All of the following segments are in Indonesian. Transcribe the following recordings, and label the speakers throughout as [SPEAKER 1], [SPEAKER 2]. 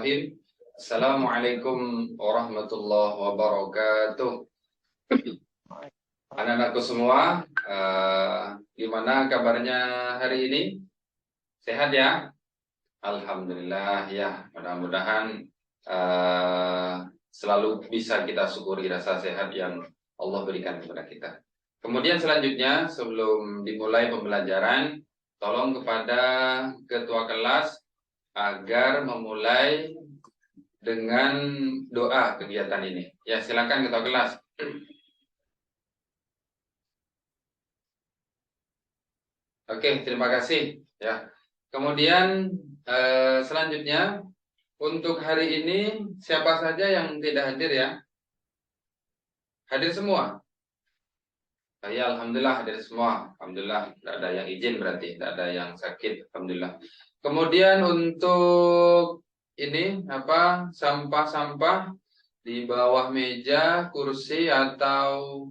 [SPEAKER 1] Bismillahirrahmanirrahim. Assalamualaikum warahmatullahi wabarakatuh. Anak-anakku semua, gimana kabarnya hari ini? Sehat ya? Alhamdulillah ya. Mudah-mudahan selalu bisa kita syukuri rasa sehat yang Allah berikan kepada kita. Kemudian selanjutnya, sebelum dimulai pembelajaran, tolong kepada ketua kelas agar memulai dengan doa kegiatan ini. Ya, silakan ketua kelas. Oke, terima kasih. Ya. Kemudian selanjutnya untuk hari ini siapa saja yang tidak hadir ya? Hadir semua. Ya, alhamdulillah hadir semua. Alhamdulillah, tidak ada yang izin berarti, tidak ada yang sakit. Alhamdulillah. Kemudian untuk ini sampah-sampah di bawah meja, kursi atau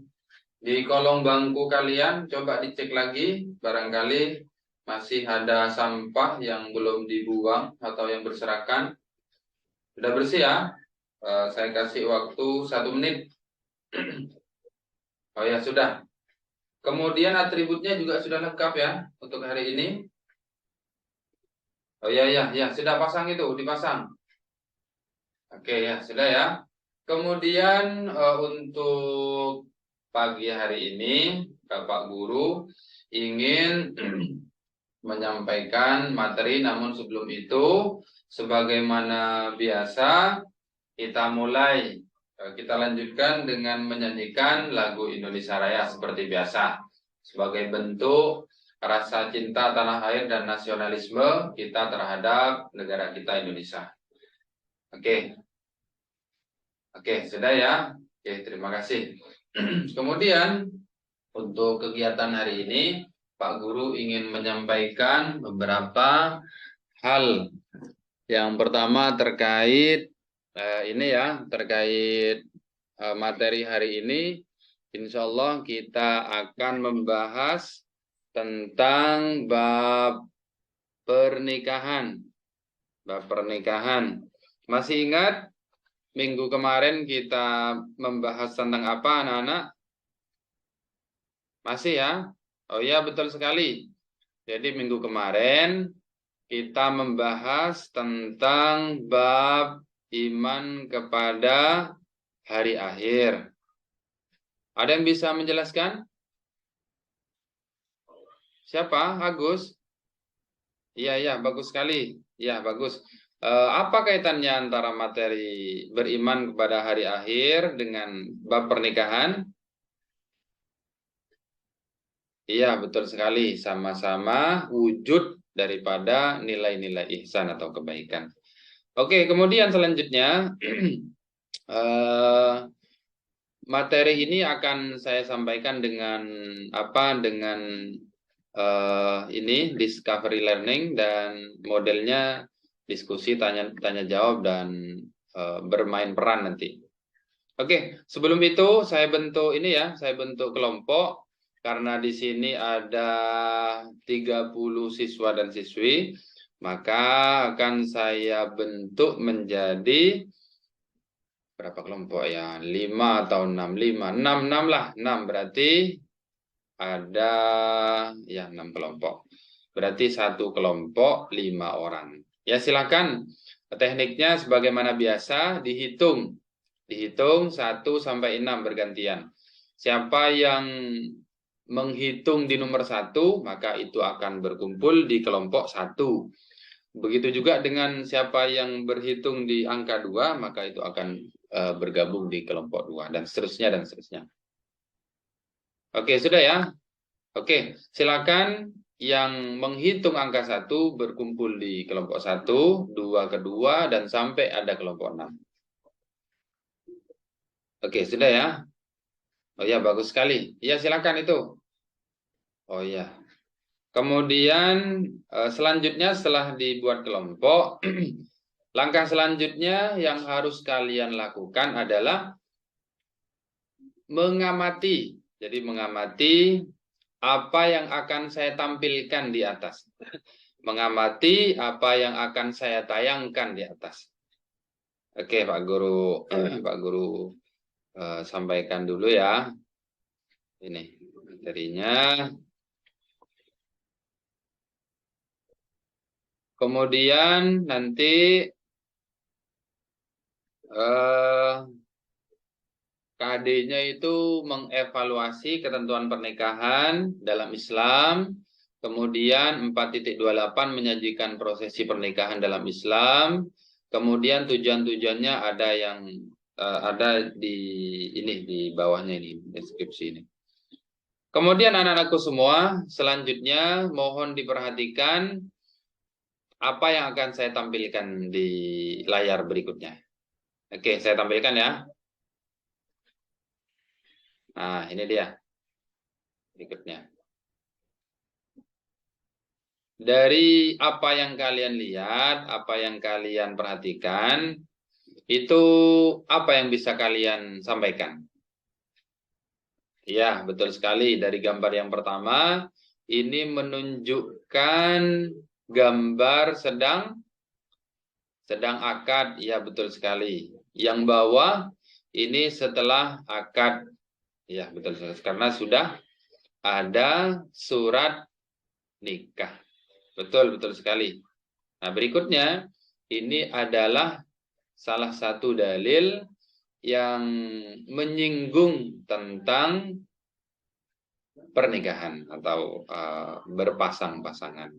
[SPEAKER 1] di kolong bangku kalian coba dicek lagi, barangkali masih ada sampah yang belum dibuang atau yang berserakan. Sudah bersih ya? Saya kasih waktu 1 menit. Oh ya, sudah. Kemudian atributnya juga sudah lengkap ya untuk hari ini. Oh ya, sudah pasang itu, dipasang. Oke ya, sudah ya. Kemudian untuk pagi hari ini, Bapak Guru ingin menyampaikan materi, namun sebelum itu, sebagaimana biasa, kita lanjutkan dengan menyanyikan lagu Indonesia Raya seperti biasa, sebagai bentuk rasa cinta tanah air dan nasionalisme kita terhadap negara kita Indonesia. Oke, sudah ya. Oke, terima kasih. Kemudian untuk kegiatan hari ini, Pak Guru ingin menyampaikan beberapa hal. Yang pertama terkait terkait materi hari ini. Insya Allah kita akan membahas tentang bab pernikahan. Masih ingat minggu kemarin kita membahas tentang apa, anak-anak? Masih ya? Oh ya, betul sekali. Jadi minggu kemarin kita membahas tentang bab iman kepada hari akhir. Ada yang bisa menjelaskan? Siapa? Agus? Iya, bagus sekali. Ya, bagus. Apa kaitannya antara materi beriman kepada hari akhir dengan bab pernikahan? Iya, betul sekali. Sama-sama wujud daripada nilai-nilai ihsan atau kebaikan. Oke, kemudian selanjutnya materi ini akan saya sampaikan dengan ini discovery learning, dan modelnya diskusi tanya jawab dan bermain peran nanti. Oke, sebelum itu saya bentuk kelompok karena di sini ada 30 siswa dan siswi, maka akan saya bentuk menjadi berapa kelompok ya? 5 atau 6? 6 lah. 6 berarti ada ya 6 kelompok. Berarti satu kelompok 5 orang. Ya, silakan. Tekniknya sebagaimana biasa dihitung 1 sampai 6 bergantian. Siapa yang menghitung di nomor 1, maka itu akan berkumpul di kelompok 1. Begitu juga dengan siapa yang berhitung di angka 2, maka itu akan bergabung di kelompok 2, dan seterusnya. Oke, sudah ya? Oke, silakan yang menghitung angka 1 berkumpul di kelompok 1, 2 kedua, dan sampai ada kelompok 6. Oke, sudah ya? Oh ya, bagus sekali. Ya, silakan itu. Oh ya. Kemudian selanjutnya setelah dibuat kelompok, langkah selanjutnya yang harus kalian lakukan adalah mengamati. Jadi mengamati apa yang akan saya tampilkan di atas. Mengamati apa yang akan saya tayangkan di atas. Oke, Pak Guru, Pak Guru sampaikan dulu ya. Ini materinya. Kemudian nanti KD-nya itu mengevaluasi ketentuan pernikahan dalam Islam. Kemudian 4.28 menyajikan prosesi pernikahan dalam Islam. Kemudian tujuan-tujuannya ada yang ada di ini di bawahnya ini deskripsi ini. Kemudian anak-anakku semua, selanjutnya mohon diperhatikan apa yang akan saya tampilkan di layar berikutnya. Oke, saya tampilkan ya. Nah, ini dia berikutnya. Dari apa yang kalian lihat, apa yang kalian perhatikan, itu apa yang bisa kalian sampaikan? Ya, betul sekali. Dari gambar yang pertama, ini menunjukkan gambar sedang akad. Ya, betul sekali. Yang bawah, ini setelah akad. Ya, betul sekali. Karena sudah ada surat nikah. Betul sekali. Nah, berikutnya, ini adalah salah satu dalil yang menyinggung tentang pernikahan atau berpasang-pasangan.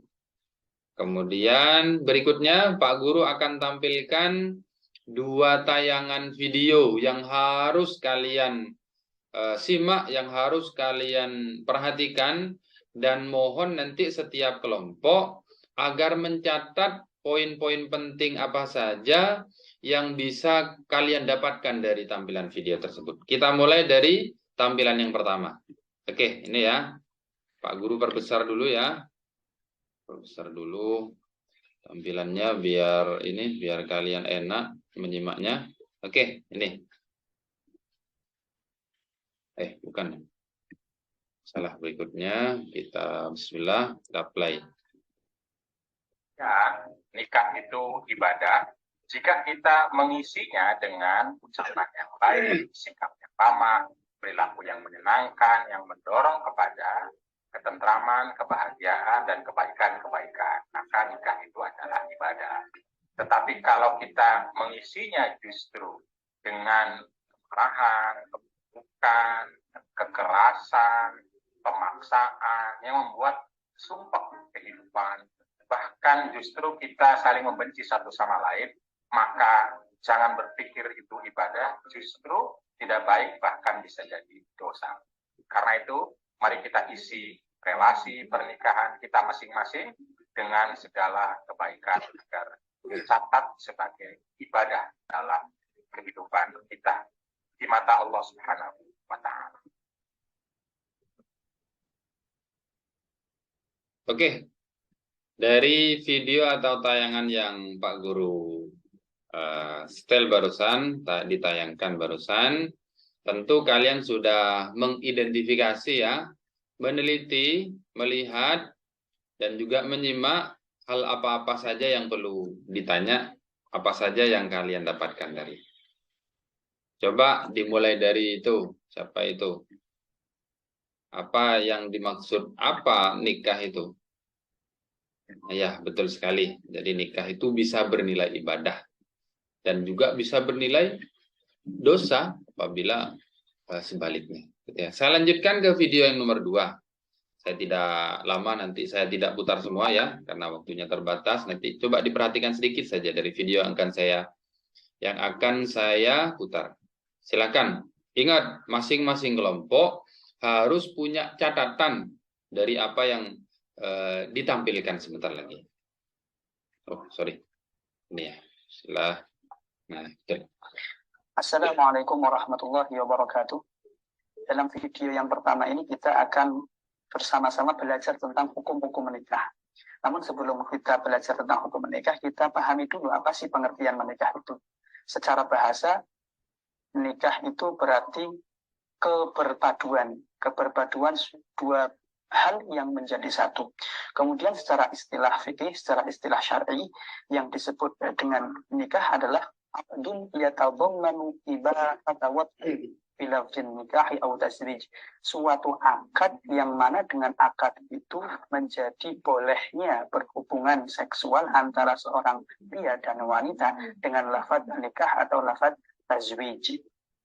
[SPEAKER 1] Kemudian berikutnya Pak Guru akan tampilkan 2 tayangan video yang harus kalian simak, yang harus kalian perhatikan, dan mohon nanti setiap kelompok agar mencatat poin-poin penting apa saja yang bisa kalian dapatkan dari tampilan video tersebut. Kita mulai dari tampilan yang pertama. Oke, ini ya. Pak Guru perbesar dulu ya. Perbesar dulu tampilannya biar kalian enak menyimaknya. Oke, ini. Bukan. Salah, berikutnya kita bismillah, kita play.
[SPEAKER 2] Ya, nikah itu ibadah jika kita mengisinya dengan ucapan yang baik, sikap yang ramah, perilaku yang menyenangkan, yang mendorong kepada ketentraman, kebahagiaan, dan kebaikan-kebaikan. Maka nikah itu adalah ibadah. Tetapi kalau kita mengisinya justru dengan kemarahan, keburukan, kekerasan, pemaksaan, yang membuat sumpah kehidupan, bahkan justru kita saling membenci satu sama lain, maka jangan berpikir itu ibadah, justru tidak baik, bahkan bisa jadi dosa. Karena itu, mari kita isi relasi pernikahan kita masing-masing dengan segala kebaikan agar dicatat sebagai ibadah dalam kehidupan kita di mata Allah Subhanahu wa Ta'ala.
[SPEAKER 1] Oke. Dari video atau tayangan yang Pak Guru setel barusan, ditayangkan barusan, tentu kalian sudah mengidentifikasi ya, meneliti, melihat, dan juga menyimak hal apa-apa saja yang perlu ditanya, apa saja yang kalian dapatkan dari. Coba dimulai dari itu, siapa itu? Apa yang dimaksud, apa nikah itu? Ya, betul sekali. Jadi nikah itu bisa bernilai ibadah dan juga bisa bernilai dosa apabila sebaliknya. Ya, saya lanjutkan ke video yang nomor 2. Saya tidak lama, nanti saya tidak putar semua ya, karena waktunya terbatas. Nanti coba diperhatikan sedikit saja dari video yang akan saya putar. Silakan. Ingat, masing-masing kelompok harus punya catatan dari apa yang ditampilkan sebentar lagi. Oh, sorry. Ini ya. Nah,
[SPEAKER 3] Assalamualaikum warahmatullahi wabarakatuh. Dalam video yang pertama ini kita akan bersama-sama belajar tentang hukum-hukum menikah. Namun sebelum kita belajar tentang hukum menikah, kita pahami dulu apa sih pengertian menikah itu. Secara bahasa, menikah itu berarti keberpaduan dua hal yang menjadi satu. Kemudian secara istilah fikih, secara istilah syar'i, yang disebut dengan nikah adalah aqdun yatadammanu ibahata wad'i bilafzin nikahi aw tasrij. Suatu akad yang mana dengan akad itu menjadi bolehnya berhubungan seksual antara seorang pria dan wanita dengan lafaz nikah atau lafaz tazwij.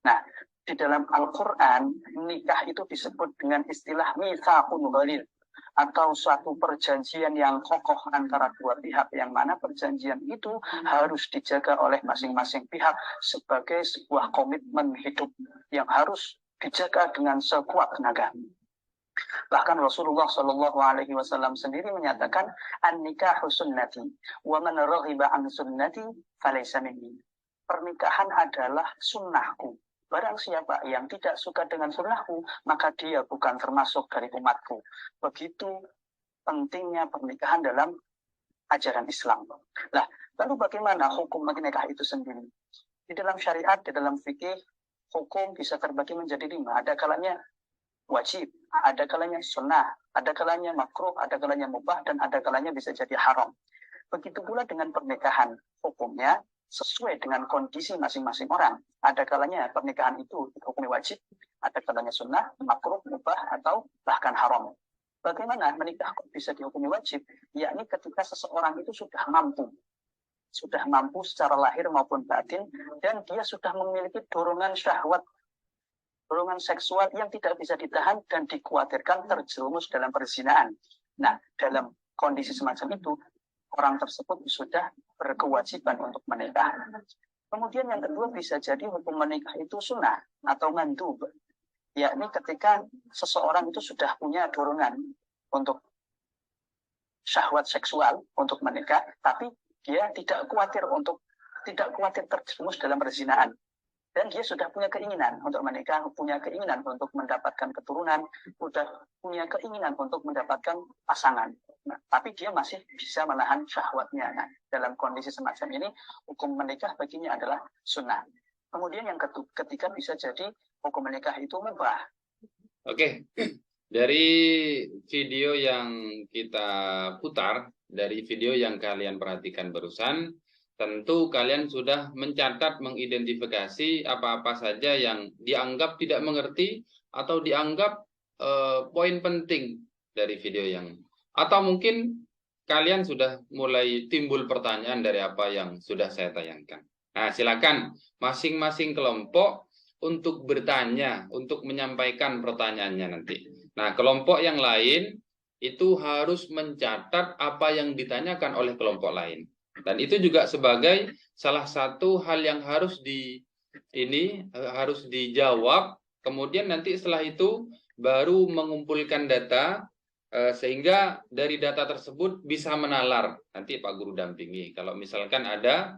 [SPEAKER 3] Nah, di dalam Al-Quran, nikah itu disebut dengan istilah mitsaqun ghalidh, atau suatu perjanjian yang kokoh antara dua pihak, yang mana perjanjian itu harus dijaga oleh masing-masing pihak sebagai sebuah komitmen hidup yang harus dijaga dengan sekuat tenaga. Bahkan Rasulullah Shallallahu Alaihi Wasallam sendiri menyatakan, an-nikahu sunnati, wa man raghiba an sunnati falaysa minni. Pernikahan adalah sunnahku. Barang siapa yang tidak suka dengan sunnahku, maka dia bukan termasuk dari umatku. Begitu pentingnya pernikahan dalam ajaran Islam. Nah, lalu bagaimana hukum menikah itu sendiri? Di dalam syariat, di dalam fikih, hukum bisa terbagi menjadi 5. Ada kalanya wajib, ada kalanya sunnah, ada kalanya makruh, ada kalanya mubah, dan ada kalanya bisa jadi haram. Begitu pula dengan pernikahan, hukumnya sesuai dengan kondisi masing-masing orang. Ada kalanya pernikahan itu dihukumi wajib, ada kalanya sunnah, makruh, mubah, atau bahkan haram. Bagaimana menikah kok bisa dihukumi wajib? Yakni ketika seseorang itu sudah mampu secara lahir maupun batin, dan dia sudah memiliki dorongan syahwat, dorongan seksual yang tidak bisa ditahan dan dikhawatirkan terjerumus dalam perzinahan. Nah, dalam kondisi semacam itu, orang tersebut sudah berkewajiban untuk menikah. Kemudian yang kedua, bisa jadi hukum menikah itu sunnah atau mandub, yakni ketika seseorang itu sudah punya dorongan untuk syahwat seksual untuk menikah, tapi dia tidak khawatir terjerumus dalam perzinahan. Dan dia sudah punya keinginan untuk menikah, punya keinginan untuk mendapatkan keturunan, sudah punya keinginan untuk mendapatkan pasangan. Nah, tapi dia masih bisa menahan syahwatnya. Nah, dalam kondisi semacam ini, hukum menikah baginya adalah sunnah. Kemudian yang ketiga bisa jadi hukum menikah itu mubah.
[SPEAKER 1] Oke, dari video yang kita putar, dari video yang kalian perhatikan barusan, tentu kalian sudah mencatat, mengidentifikasi apa-apa saja yang dianggap tidak mengerti atau dianggap poin penting dari video yang, atau mungkin kalian sudah mulai timbul pertanyaan dari apa yang sudah saya tayangkan. Nah, silakan masing-masing kelompok untuk bertanya, untuk menyampaikan pertanyaannya nanti. Nah, kelompok yang lain itu harus mencatat apa yang ditanyakan oleh kelompok lain. Dan itu juga sebagai salah satu hal yang harus dijawab. Kemudian nanti setelah itu baru mengumpulkan data, sehingga dari data tersebut bisa menalar. Nanti Pak Guru dampingi. Kalau misalkan ada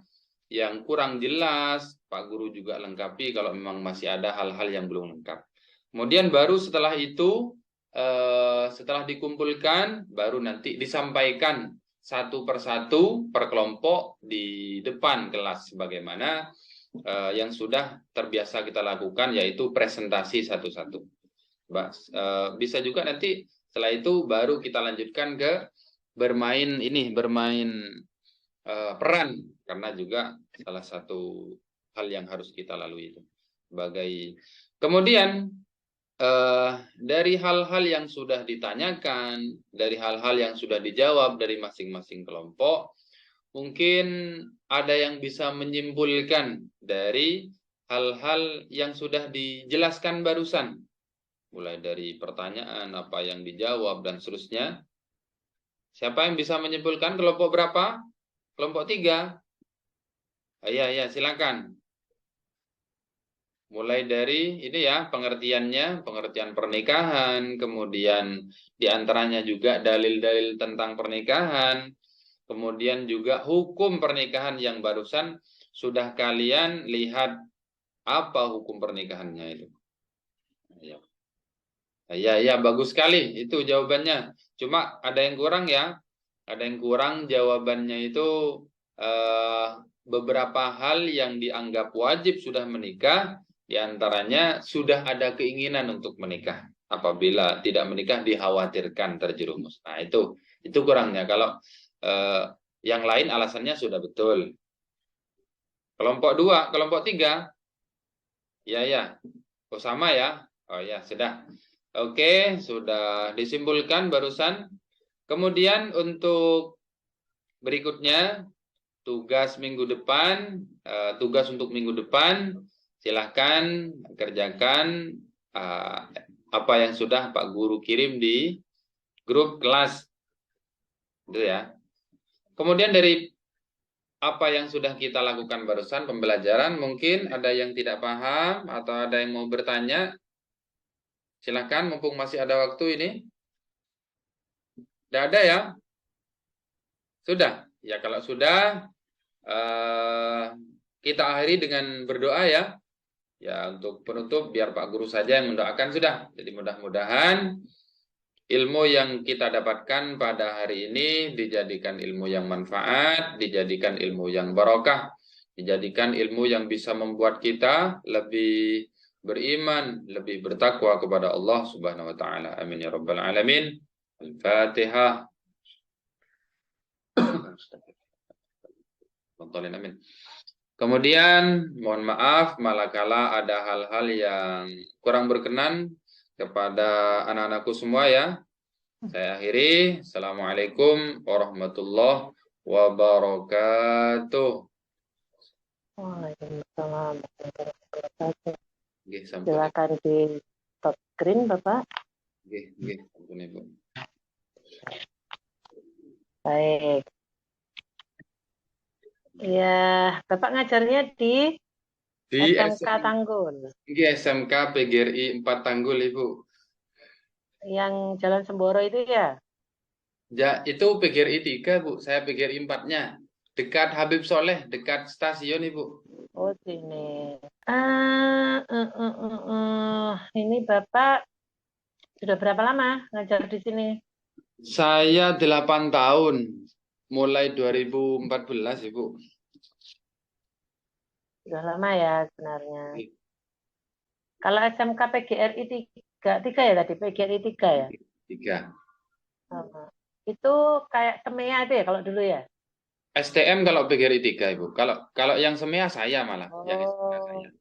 [SPEAKER 1] yang kurang jelas, Pak Guru juga lengkapi kalau memang masih ada hal-hal yang belum lengkap. Kemudian baru setelah itu, setelah dikumpulkan, baru nanti disampaikan satu persatu per kelompok di depan kelas, sebagaimana yang sudah terbiasa kita lakukan, yaitu presentasi satu-satu. Bisa juga nanti setelah itu baru kita lanjutkan ke bermain peran, karena juga salah satu hal yang harus kita lalui itu. Kemudian dari hal-hal yang sudah ditanyakan, dari hal-hal yang sudah dijawab dari masing-masing kelompok, mungkin ada yang bisa menyimpulkan dari hal-hal yang sudah dijelaskan barusan, mulai dari pertanyaan, apa yang dijawab, dan seterusnya. Siapa yang bisa menyimpulkan? Kelompok berapa? Kelompok 3. Ya, silakan. Mulai dari ini ya, pengertian pernikahan, kemudian diantaranya juga dalil-dalil tentang pernikahan, kemudian juga hukum pernikahan yang barusan sudah kalian lihat apa hukum pernikahannya itu. Ya, bagus sekali itu jawabannya. Cuma ada yang kurang ya, jawabannya itu beberapa hal yang dianggap wajib sudah menikah. Di antaranya sudah ada keinginan untuk menikah. Apabila tidak menikah dikhawatirkan terjerumus. Nah, itu kurangnya. Kalau yang lain alasannya sudah betul. Kelompok 2, kelompok 3. Ya, ya. Oh, sama ya. Oh ya, sudah. Oke, sudah disimpulkan barusan. Kemudian untuk berikutnya, tugas minggu depan, tugas untuk minggu depan, silahkan kerjakan apa yang sudah Pak Guru kirim di grup kelas. Gitu ya. Kemudian dari apa yang sudah kita lakukan barusan pembelajaran, mungkin ada yang tidak paham atau ada yang mau bertanya, silahkan mumpung masih ada waktu ini. Tidak ada ya? Sudah. Ya kalau sudah, kita akhiri dengan berdoa ya. Ya untuk penutup biar Pak Guru saja yang mendoakan sudah. Jadi mudah-mudahan ilmu yang kita dapatkan pada hari ini dijadikan ilmu yang manfaat, dijadikan ilmu yang barokah, dijadikan ilmu yang bisa membuat kita lebih beriman, lebih bertakwa kepada Allah Subhanahu wa taala. Amin ya rabbal alamin. Al-Fatihah. Amin. Kemudian mohon maaf manakala ada hal-hal yang kurang berkenan kepada anak-anakku semua ya. Saya akhiri. Assalamualaikum warahmatullahi wabarakatuh.
[SPEAKER 4] Waalaikumsalam warahmatullahi wabarakatuh.
[SPEAKER 1] Nggih, sampun.
[SPEAKER 4] Silakan di top screen, Bapak.
[SPEAKER 1] Nggih, sampun Ibu.
[SPEAKER 4] Baik. Ya, Bapak ngajarnya di SMK Tanggul.
[SPEAKER 1] Nggih, SMK PGRI 4 Tanggul, Ibu.
[SPEAKER 4] Yang Jalan Semboro itu ya?
[SPEAKER 1] Ya, itu PGRI 3, Bu. Saya PGRI 4-nya. Dekat Habib Soleh, dekat stasiun, Ibu.
[SPEAKER 4] Oh, sini. Ini Bapak sudah berapa lama ngajar di sini?
[SPEAKER 1] Saya 8 tahun. Mulai 2014, Ibu.
[SPEAKER 4] Sudah lama ya sebenarnya. Kalau SMK PGRI 3 ya tadi, PGRI 3 ya?
[SPEAKER 1] 3.
[SPEAKER 4] Itu kayak SEMEA itu ya kalau dulu ya?
[SPEAKER 1] STM kalau PGRI 3, Ibu. Kalau yang SEMEA saya malah. Yang STM saya.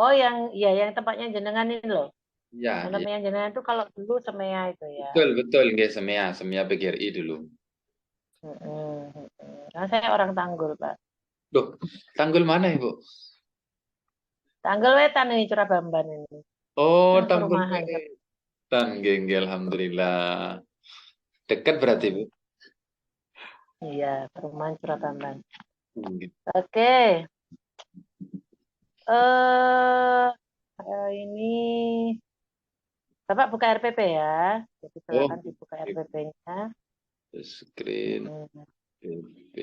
[SPEAKER 4] Oh, yang tempatnya jenengan ini loh.
[SPEAKER 1] Ya,
[SPEAKER 4] Yang tempatnya jenengan itu kalau dulu SEMEA itu ya.
[SPEAKER 1] betul, nggih SEMEA PGRI dulu.
[SPEAKER 4] Nah, saya orang Tanggul, Pak.
[SPEAKER 1] Duh, Tanggul mana, Ibu?
[SPEAKER 4] Tanggul Wetan ini, Curabamban ini.
[SPEAKER 1] Oh,
[SPEAKER 4] Yang
[SPEAKER 1] Tanggul
[SPEAKER 4] perumahan.
[SPEAKER 1] Wetan, nggih, alhamdulillah. Dekat berarti, Bu?
[SPEAKER 4] Iya, perumahan Curabamban.
[SPEAKER 1] Nggih.
[SPEAKER 4] Oke. Ini Bapak buka RPP ya. Jadi silakan dibuka RPP-nya.
[SPEAKER 1] Screen RPP.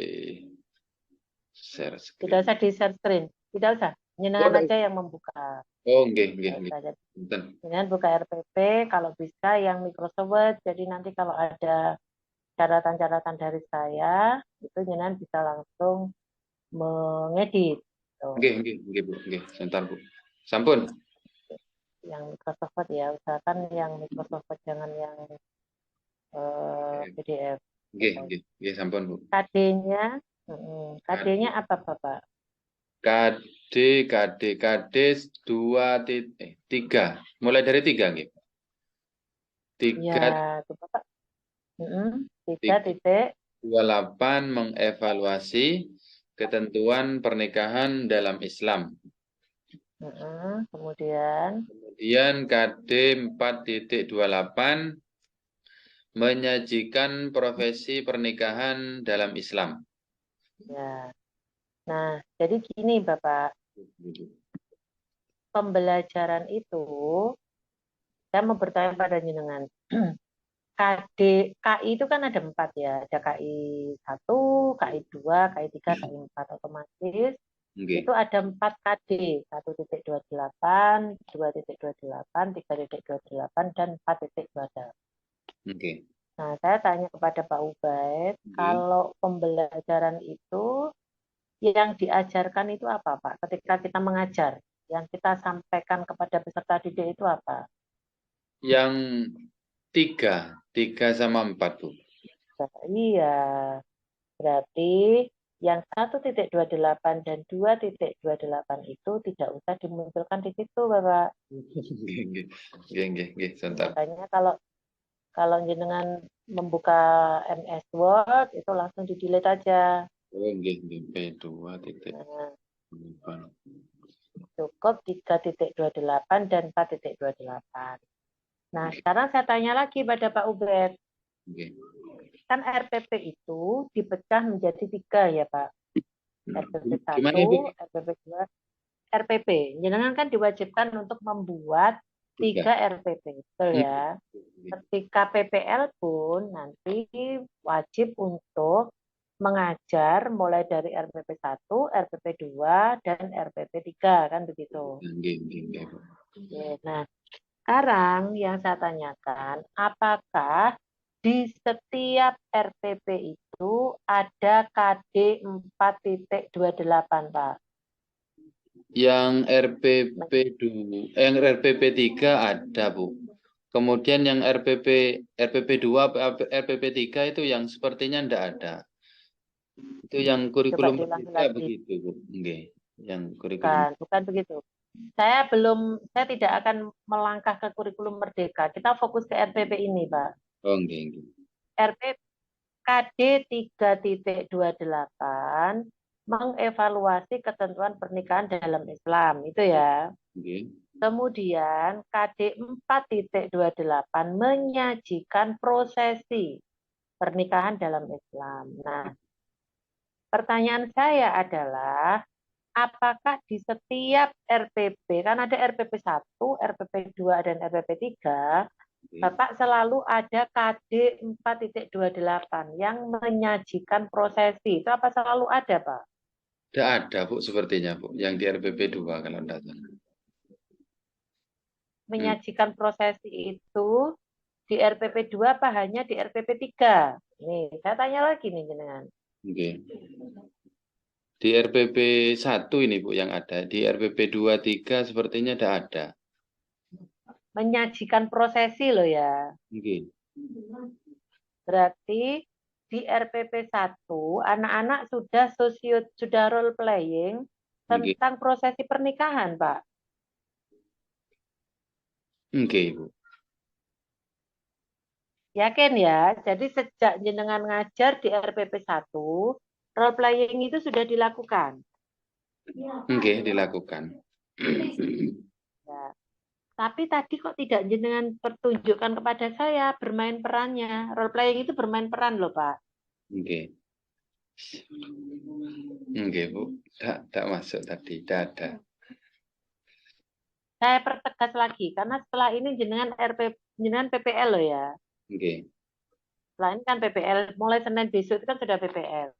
[SPEAKER 1] Share screen.
[SPEAKER 4] Tidak usah di-share screen. Tidak usah. Jenengan aja yang membuka.
[SPEAKER 1] Oh, nggih.
[SPEAKER 4] Dengan buka RPP, kalau bisa yang Microsoft Word. Jadi nanti kalau ada catatan-catatan dari saya, itu jenengan bisa langsung mengedit.
[SPEAKER 1] Nggih, Bu. Nggih, sebentar, Bu. Sampun.
[SPEAKER 4] Yang Microsoft Word ya, usahakan yang Microsoft Word, jangan yang PDF.
[SPEAKER 1] Nggih, sampun, Bu.
[SPEAKER 4] KD-nya apa, Bapak?
[SPEAKER 1] KD 2.3. Mulai dari 3 nggih. 3.
[SPEAKER 4] Ya, itu Bapak. 3.28
[SPEAKER 1] mengevaluasi ketentuan pernikahan dalam Islam.
[SPEAKER 4] Kemudian
[SPEAKER 1] KD 4.28 menyajikan profesi pernikahan dalam Islam.
[SPEAKER 4] Ya. Nah, jadi gini Bapak, pembelajaran itu saya mau bertanya pada jenengan. KI itu kan ada 4 ya, ada KI 1, KI 2, KI 3, KI 4 otomatis. Itu ada 4 KD, 1.28, 2.28, 3.28, dan 4.28. Nah, saya tanya kepada Pak Ubaid, kalau pembelajaran itu yang diajarkan itu apa, Pak? Ketika kita mengajar, yang kita sampaikan kepada peserta didik itu apa?
[SPEAKER 1] Yang 3 sama 4, Bu.
[SPEAKER 4] Iya, berarti Yang 1.28 dan 2.28 itu tidak usah dimunculkan di situ, Bapak.
[SPEAKER 1] Sebentar.
[SPEAKER 4] Makanya kalau jenengan membuka MS Word itu langsung di-delete aja.
[SPEAKER 1] P2 titik.
[SPEAKER 4] Nah, cukup 3.28 dan 4.28. Nah, sekarang saya tanya lagi pada Pak Ubed. Kan RPP itu dipecah menjadi 3 ya, Pak. RPP 1,
[SPEAKER 1] Gimana, Ibu?
[SPEAKER 4] RPP 2, RPP. Jenengan kan diwajibkan untuk membuat 3 RPP, betul ya? Ketika PPL pun nanti wajib untuk mengajar mulai dari RPP 1, RPP 2, dan RPP 3, kan begitu. Nah, sekarang yang saya tanyakan, apakah di setiap RPP itu ada KD 4.28, Pak?
[SPEAKER 1] Yang RPP 3 ada, Bu. Kemudian yang RPP 2, RPP 3 itu yang sepertinya tidak ada. Itu yang kurikulum berbeda begitu, Bu. Oke. Yang kurikulum.
[SPEAKER 4] Bukan begitu. Saya tidak akan melangkah ke kurikulum merdeka. Kita fokus ke RPP ini, Pak.
[SPEAKER 1] Oh, oke.
[SPEAKER 4] RPP KD 3.28 mengevaluasi ketentuan pernikahan dalam Islam, itu ya.
[SPEAKER 1] Okay.
[SPEAKER 4] Kemudian KD 4.28 menyajikan prosesi pernikahan dalam Islam. Nah, pertanyaan saya adalah, apakah di setiap RPP, kan ada RPP 1, RPP 2, dan RPP 3, Bapak selalu ada KD 4.28 yang menyajikan prosesi. Itu apa selalu ada, Pak?
[SPEAKER 1] Tidak ada, Bu, sepertinya, Bu. Yang di RPP 2 kalau tidak salah.
[SPEAKER 4] Menyajikan prosesi itu di RPP 2 apa hanya di RPP 3? Nih, saya tanya lagi nih, jenengan.
[SPEAKER 1] Oke. Di RPP 1 ini, Bu, yang ada. Di RPP 2, 3 sepertinya tidak ada.
[SPEAKER 4] Menyajikan prosesi loh ya.
[SPEAKER 1] Oke.
[SPEAKER 4] Berarti di RPP 1 anak-anak sudah role playing tentang prosesi pernikahan, Pak.
[SPEAKER 1] Oke, Bu.
[SPEAKER 4] Yakin ya? Jadi sejak jenengan ngajar di RPP 1, role playing itu sudah dilakukan.
[SPEAKER 1] Oke, dilakukan.
[SPEAKER 4] Ya. Tapi tadi kok tidak jenengan pertunjukkan kepada saya bermain perannya. Role playing itu bermain peran loh, Pak.
[SPEAKER 1] Oke. Oke, Bu. Tak masuk tadi, tidak ada.
[SPEAKER 4] Saya pertegas lagi, karena setelah ini jenengan PPL loh ya.
[SPEAKER 1] Oke.
[SPEAKER 4] Setelah ini kan PPL, mulai Senin besok itu kan sudah PPL.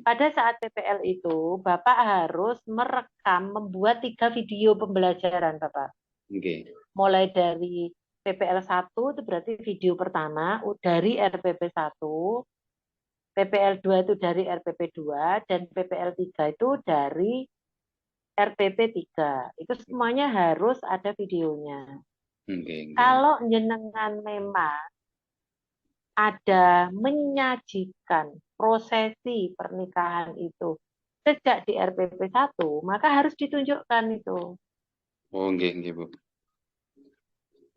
[SPEAKER 4] Pada saat PPL itu, Bapak harus membuat 3 video pembelajaran, Bapak. Mulai dari PPL 1 itu berarti video pertama dari RPP 1, PPL 2 itu dari RPP 2, dan PPL 3 itu dari RPP 3. Itu semuanya harus ada videonya. Kalau jenengan memang ada menyajikan prosesi pernikahan itu sejak di RPP 1, maka harus ditunjukkan itu.
[SPEAKER 1] Oh, nggih, Bu.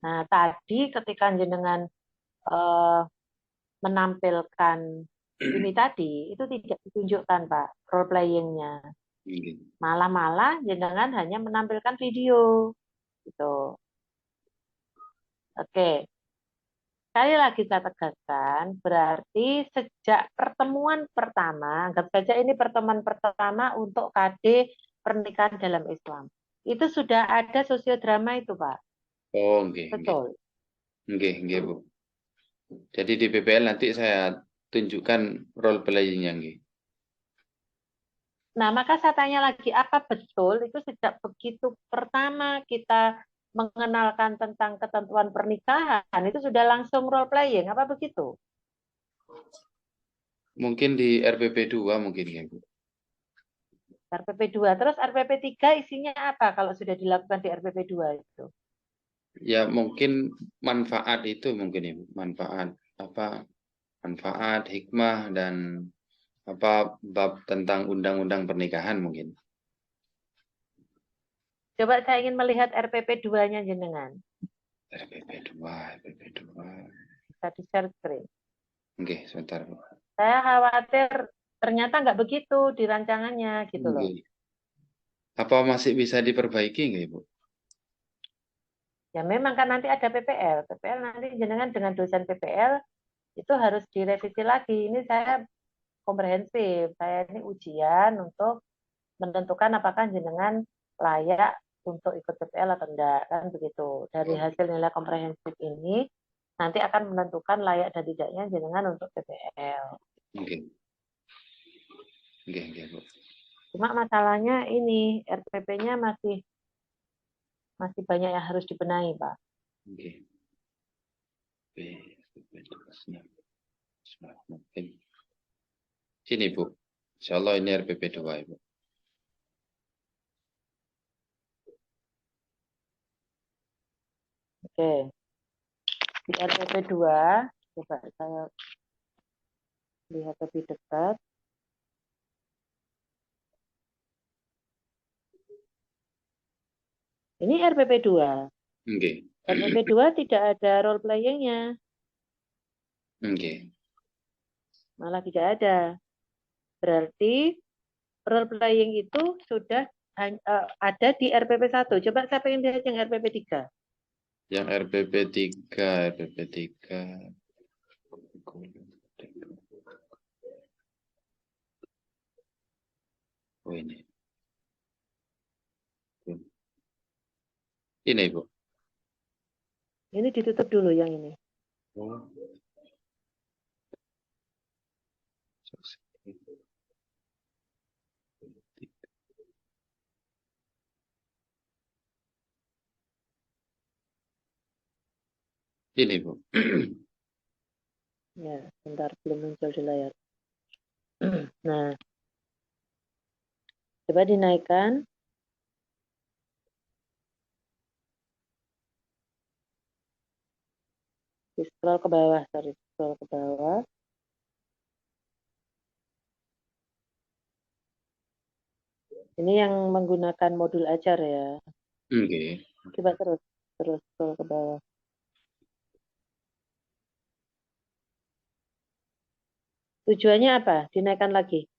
[SPEAKER 4] Nah, tadi ketika jenengan menampilkan ini tadi, itu tidak ditunjukkan, Pak, role playing-nya. Malah jenengan hanya menampilkan video. Gitu. Oke. Sekali lagi saya tegaskan, berarti sejak pertemuan pertama, anggap saja ini pertemuan pertama untuk KD pernikahan dalam Islam. Itu sudah ada sosiodrama itu, Pak.
[SPEAKER 1] Oh, nggih.
[SPEAKER 4] Betul.
[SPEAKER 1] Nggih, Bu. Jadi di PPL nanti saya tunjukkan role playing-nya, nggih.
[SPEAKER 4] Nah, maka saya tanya lagi, apa betul itu sejak begitu pertama kita mengenalkan tentang ketentuan pernikahan, itu sudah langsung role playing, apa begitu?
[SPEAKER 1] Mungkin di RPP 2 mungkin ya, Bu.
[SPEAKER 4] RPP 2, terus RPP 3 isinya apa kalau sudah dilakukan di RPP 2 itu?
[SPEAKER 1] Ya, mungkin manfaat itu mungkin ya, Bu. Manfaat hikmah dan Apa bab tentang undang-undang pernikahan mungkin?
[SPEAKER 4] Coba saya ingin melihat RPP 2-nya jenengan.
[SPEAKER 1] RPP 2, RPP 2.
[SPEAKER 4] Bisa di-share screen.
[SPEAKER 1] Oke, sebentar, Bu.
[SPEAKER 4] Saya khawatir ternyata nggak begitu di rancangannya gitu loh.
[SPEAKER 1] Oke. Apa masih bisa diperbaiki nggak, Ibu?
[SPEAKER 4] Ya memang kan nanti ada PPL. PPL nanti jenengan dengan dosen PPL itu harus direvisi lagi. Ini saya komprehensif. Saya ini ujian untuk menentukan apakah jenengan layak untuk ikut PPL atau enggak. Kan begitu. Dari hasil nilai komprehensif ini nanti akan menentukan layak dan tidaknya jenengan untuk PPL.
[SPEAKER 1] Oke. Oke, Bu.
[SPEAKER 4] Cuma masalahnya ini RPP-nya masih banyak yang harus dibenahi, Pak.
[SPEAKER 1] Oke. Sini, Bu. Insya Allah ini RPP 2, Ibu.
[SPEAKER 4] Oke. Di RPP 2, coba saya lihat lebih dekat. Ini RPP 2.
[SPEAKER 1] Oke.
[SPEAKER 4] RPP 2 tidak ada role playing-nya.
[SPEAKER 1] Oke.
[SPEAKER 4] Malah tidak ada. Berarti role playing itu sudah ada di RPP 1. Coba saya pengen lihat yang RPP 3.
[SPEAKER 1] Yang RPP 3, RPP 3. Oh ini. Ini, Ibu.
[SPEAKER 4] Ini ditutup dulu yang ini.
[SPEAKER 1] Oh. Ini, Bu.
[SPEAKER 4] Ya, bentar belum muncul di layar. Nah, coba dinaikkan. Di scroll ke bawah, scroll ke bawah. Ini yang menggunakan modul ajar ya.
[SPEAKER 1] Oke.
[SPEAKER 4] Coba terus scroll ke bawah. Tujuannya apa? Dinaikkan lagi.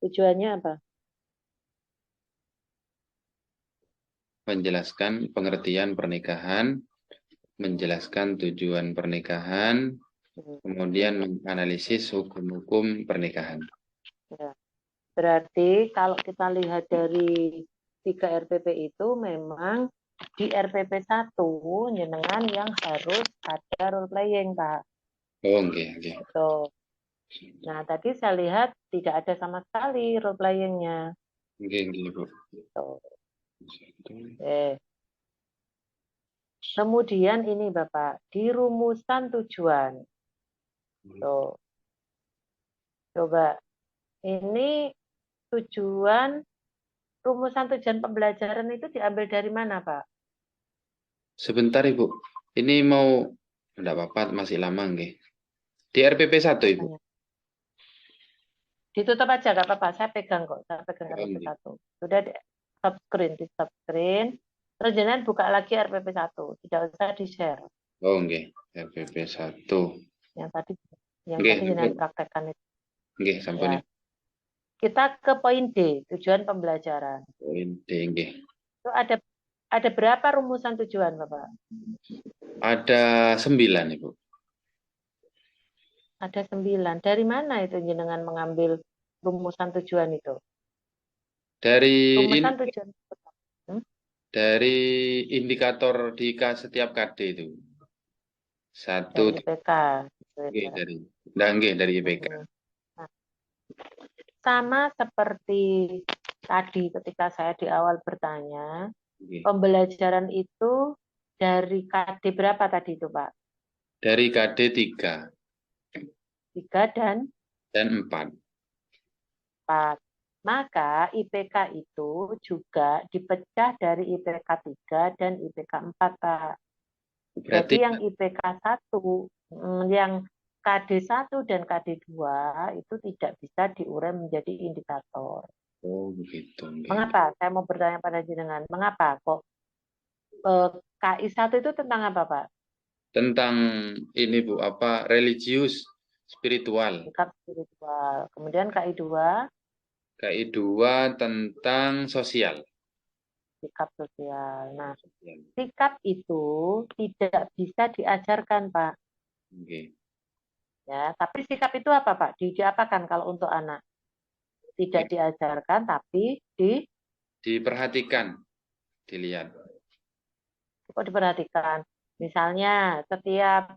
[SPEAKER 4] Tujuannya apa?
[SPEAKER 1] Menjelaskan pengertian pernikahan, menjelaskan tujuan pernikahan, kemudian menganalisis hukum-hukum pernikahan.
[SPEAKER 4] Ya. Berarti kalau kita lihat dari 3 RPP itu memang di RPP 1 jenengan yang harus ada role playing, Pak.
[SPEAKER 1] Oh, oke, oke.
[SPEAKER 4] Tuh. Nah, tadi saya lihat tidak ada sama sekali role playing-nya.
[SPEAKER 1] Oke, Bu.
[SPEAKER 4] Tuh. Oke. Kemudian ini Bapak, di rumusan tujuan. Tuh. Coba. Ini rumusan tujuan pembelajaran itu diambil dari mana, Pak?
[SPEAKER 1] Sebentar, Ibu. Ini mau, enggak apa-apa, masih lama, nggih. Di RPP 1, Ibu.
[SPEAKER 4] Ditutup aja, nggak apa-apa. Saya pegang kok. Saya pegang RPP 1. Sudah di stop screen. Terus jangan buka lagi RPP 1. Tidak usah di-share.
[SPEAKER 1] Oh, nggih. RPP 1.
[SPEAKER 4] Yang tadi
[SPEAKER 1] Nggih,
[SPEAKER 4] jangan praktekkan itu.
[SPEAKER 1] nggih, sampun.
[SPEAKER 4] Ya. Kita ke poin D, tujuan pembelajaran.
[SPEAKER 1] Poin D, nggih.
[SPEAKER 4] Itu ada berapa rumusan tujuan, Bapak?
[SPEAKER 1] Ada 9, Ibu.
[SPEAKER 4] Ada 9. Dari mana itu jenengan mengambil rumusan tujuan itu?
[SPEAKER 1] Dari
[SPEAKER 4] Rumusan tujuan.
[SPEAKER 1] dari indikator di setiap KD itu.
[SPEAKER 4] Dari
[SPEAKER 1] 1
[SPEAKER 4] IPK.
[SPEAKER 1] nggih, dari IPK.
[SPEAKER 4] Nah, sama seperti tadi ketika saya di awal bertanya, pembelajaran itu dari KD berapa tadi itu, Pak?
[SPEAKER 1] Dari KD 3.
[SPEAKER 4] 3 dan
[SPEAKER 1] 4.
[SPEAKER 4] Maka IPK itu juga dipecah dari IPK 3 dan IPK 4, Pak. Berarti yang IPK 1, yang KD1 dan KD2 itu tidak bisa diurai menjadi indikator.
[SPEAKER 1] Oh, begitu.
[SPEAKER 4] Mengapa? Saya mau bertanya pada jenengan, mengapa kok KI1 itu tentang apa, Pak?
[SPEAKER 1] Tentang ini Bu, apa religius, spiritual.
[SPEAKER 4] Sikap spiritual. Kemudian KI2,
[SPEAKER 1] KI2 tentang sosial.
[SPEAKER 4] sikap sosial. Nah, sikap itu tidak bisa diajarkan, Pak.
[SPEAKER 1] Oke.
[SPEAKER 4] Ya, tapi sikap itu apa, Pak? Diapakan kalau untuk anak? Tidak diajarkan, tapi
[SPEAKER 1] Diperhatikan, dilihat.
[SPEAKER 4] diperhatikan. Misalnya, setiap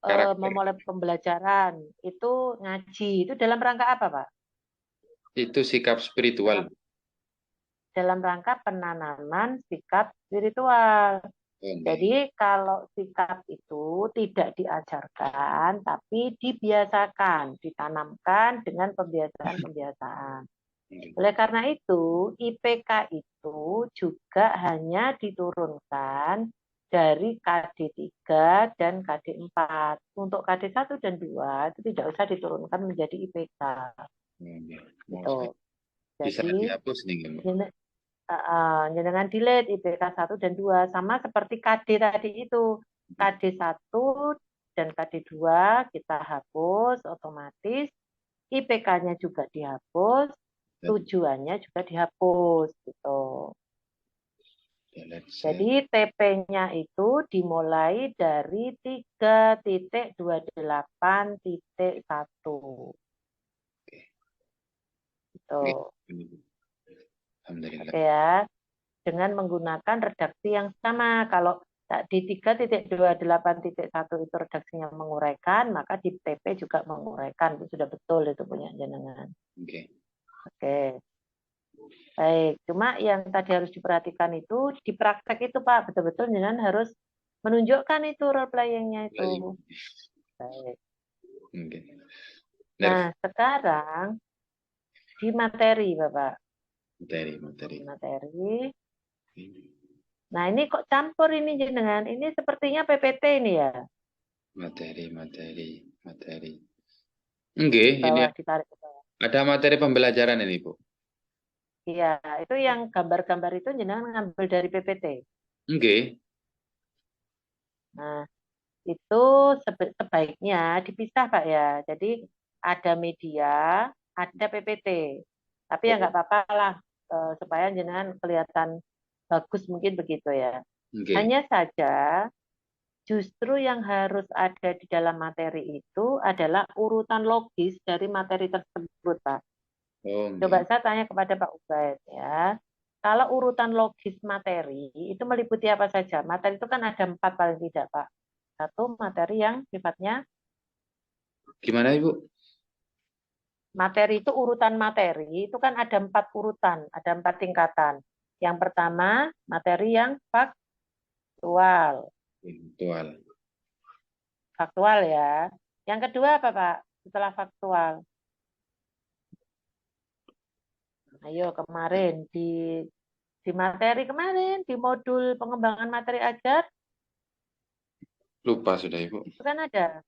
[SPEAKER 1] Karakter.
[SPEAKER 4] memulai pembelajaran itu ngaji, itu dalam rangka apa, Pak?
[SPEAKER 1] Itu sikap spiritual.
[SPEAKER 4] Dalam rangka penanaman sikap spiritual. Jadi kalau sikap itu tidak diajarkan, tapi dibiasakan, ditanamkan dengan pembiasaan-pembiasaan. Oleh karena itu, IPK itu juga hanya diturunkan dari KD3 dan KD4. Untuk KD1 dan 2 itu tidak usah diturunkan menjadi IPK. Gitu.
[SPEAKER 1] Bisa
[SPEAKER 4] Jadi,
[SPEAKER 1] dihapus nih,
[SPEAKER 4] dengan delete IPK 1 dan 2 sama seperti KD tadi itu. KD1 dan KD2 kita hapus otomatis, IPK-nya juga dihapus, tujuannya juga dihapus gitu. Jadi TP-nya itu dimulai dari 3.28.1. Gitu.
[SPEAKER 1] Alhamdulillah.
[SPEAKER 4] Oke ya. Dengan menggunakan redaksi yang sama. Kalau di 3.28.1 itu redaksinya menguraikan, maka di TP juga menguraikan. Itu sudah betul itu punya jenengan. Oke. Baik, cuma yang tadi harus diperhatikan itu di praktek itu Pak, betul-betul jenengan harus menunjukkan itu role playing-nya itu. Baik. Nah, sekarang di materi Bapak. Materi. Nah, ini kok campur ini jenengan? Ini sepertinya PPT ini ya.
[SPEAKER 1] Materi. Enggak, ini
[SPEAKER 4] ditarik ke bawah.
[SPEAKER 1] Ada materi pembelajaran ini, Bu.
[SPEAKER 4] Iya, itu yang gambar-gambar itu jenengan ngambil dari PPT.
[SPEAKER 1] Enggak.
[SPEAKER 4] Nah, itu sebaiknya dipisah, Pak ya. Jadi ada media, ada PPT. Tapi ya nggak apa-apa lah, supaya jenengan kelihatan bagus mungkin begitu ya. Hanya saja justru yang harus ada di dalam materi itu adalah urutan logis dari materi tersebut, Pak. Coba saya tanya kepada Pak Ubaid ya. Kalau urutan logis materi itu meliputi apa saja? Materi itu kan ada 4 paling tidak, Pak. Satu, materi yang sifatnya
[SPEAKER 1] gimana, Ibu?
[SPEAKER 4] Materi itu urutan materi itu kan ada 4 urutan, ada 4 tingkatan. Yang pertama materi yang faktual. Faktual ya. Yang kedua apa Pak? Setelah faktual. Ayo kemarin di materi kemarin di modul pengembangan materi ajar.
[SPEAKER 1] Lupa sudah Ibu.
[SPEAKER 4] Itu kan ada.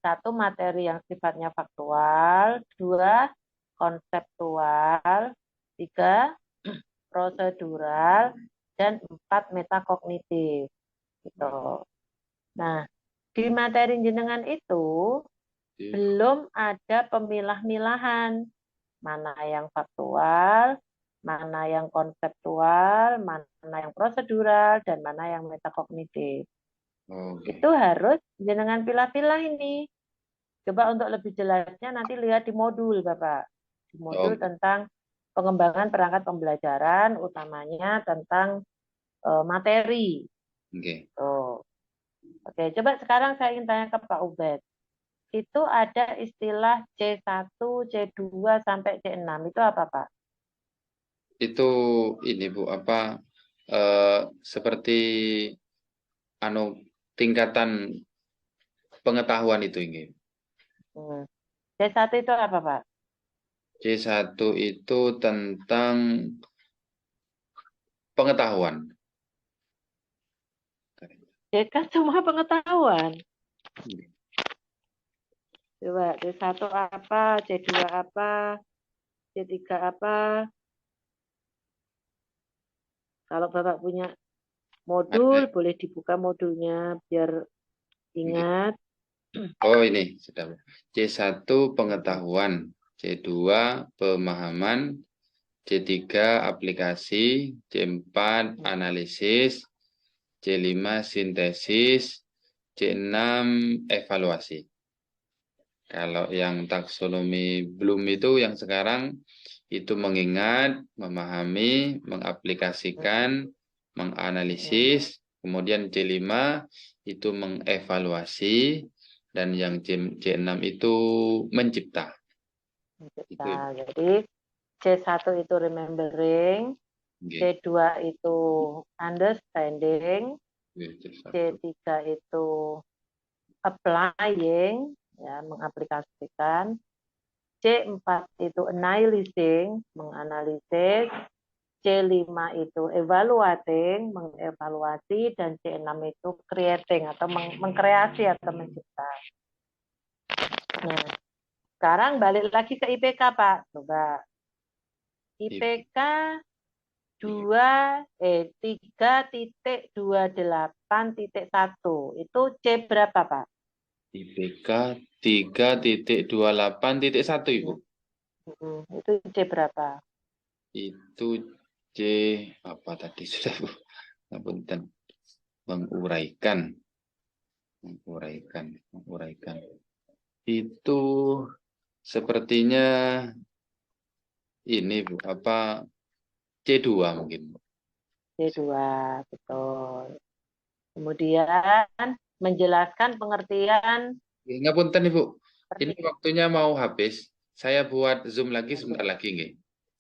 [SPEAKER 4] Satu materi yang sifatnya faktual, 2 konseptual, 3 prosedural, dan 4 metakognitif. Gitu. Nah, di materi jenengan itu belum ada pemilah-milahan. Mana yang faktual, mana yang konseptual, mana yang prosedural, dan mana yang metakognitif. Itu harus jenengan pilah-pilah ini. Coba untuk lebih jelasnya nanti lihat di modul, Bapak. Di modul tentang pengembangan perangkat pembelajaran, utamanya tentang materi. Oke, coba sekarang saya ingin tanya ke Pak Ubed. Itu ada istilah C1, C2 sampai C6. Itu apa, Pak?
[SPEAKER 1] Itu ini Bu, apa seperti tingkatan pengetahuan itu ini.
[SPEAKER 4] C1 itu apa, Pak?
[SPEAKER 1] C1 itu tentang pengetahuan.
[SPEAKER 4] Kan semua pengetahuan. Coba C1 apa, C2 apa, C3 apa. Kalau Bapak punya modul, boleh dibuka modulnya biar ingat.
[SPEAKER 1] Oh ini sudah. C1 pengetahuan, C2 pemahaman, C3 aplikasi, C4 analisis, C5 sintesis, C6 evaluasi. Kalau yang taksonomi belum itu yang sekarang itu mengingat, memahami, mengaplikasikan, menganalisis, kemudian C5 itu mengevaluasi, dan yang C6 itu mencipta.
[SPEAKER 4] Mencipta. Jadi C1 itu remembering, C2 itu understanding, C3 itu applying, ya, mengaplikasikan, C4 itu analyzing, menganalisis, C5 itu evaluating, mengevaluasi, dan C6 itu creating atau mengkreasi atau mencipta. Nah, sekarang balik lagi ke IPK, Pak. Coba. IPK 3.28.1 itu C berapa, Pak?
[SPEAKER 1] IPK 3.28.1, Ibu.
[SPEAKER 4] Itu C berapa?
[SPEAKER 1] Itu C apa tadi sudah, Bu? Punten. Menguraikan. Itu sepertinya ini, Bu, apa C2 mungkin.
[SPEAKER 4] C2, betul. Kemudian menjelaskan pengertian.
[SPEAKER 1] Ngapunten, Ibu. Ini waktunya mau habis. Saya buat Zoom lagi sebentar lagi, nggih.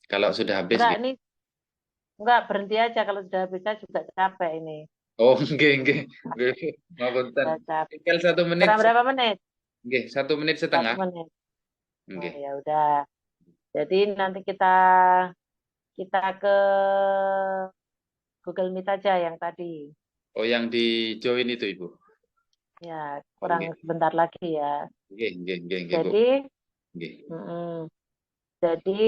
[SPEAKER 1] Kalau sudah habis.
[SPEAKER 4] Enggak, berhenti aja kalau sudah habis, saya juga capek ini.
[SPEAKER 1] Oh, nggih. Ngapunten. Tinggal 1 menit.
[SPEAKER 4] Berapa menit?
[SPEAKER 1] Nggih, 1 menit setengah.
[SPEAKER 4] 1 menit.
[SPEAKER 1] Nggih.
[SPEAKER 4] Oh, ya udah. Jadi nanti kita ke Google Meet aja yang tadi.
[SPEAKER 1] Oh, yang di join itu, Ibu.
[SPEAKER 4] Ya, kurang sebentar lagi ya.
[SPEAKER 1] Nggih, Bu.
[SPEAKER 4] Jadi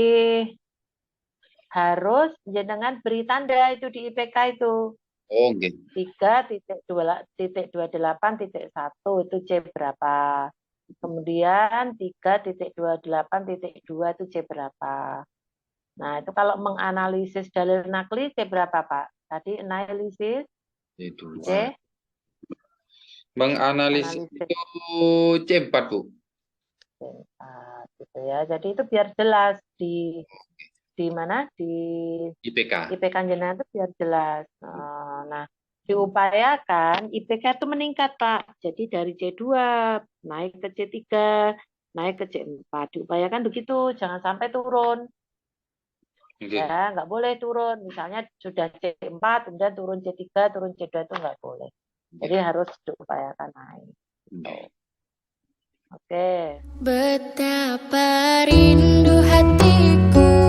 [SPEAKER 4] harus jenengan beri tanda itu di IPK itu.
[SPEAKER 1] Oh, nggih.
[SPEAKER 4] 3.28.1 itu C berapa? Kemudian 3.28.2 itu C berapa? Nah, itu kalau menganalisis dalil nakli C berapa, Pak? Tadi analisis C.
[SPEAKER 1] Menganalisis itu C4, Bu.
[SPEAKER 4] C4 gitu ya. Jadi itu biar jelas di mana? Di
[SPEAKER 1] IPK.
[SPEAKER 4] IPK jenengan itu biar jelas. Nah, diupayakan IPK itu meningkat, Pak. Jadi dari C2 naik ke C3, naik ke C4. Diupayakan begitu, jangan sampai turun. Ya, nggak boleh turun. Misalnya sudah C4, kemudian turun C3, turun C2 itu nggak boleh. Jadi harus diupayakan naik. Oke.
[SPEAKER 5] Betapa rindu hatiku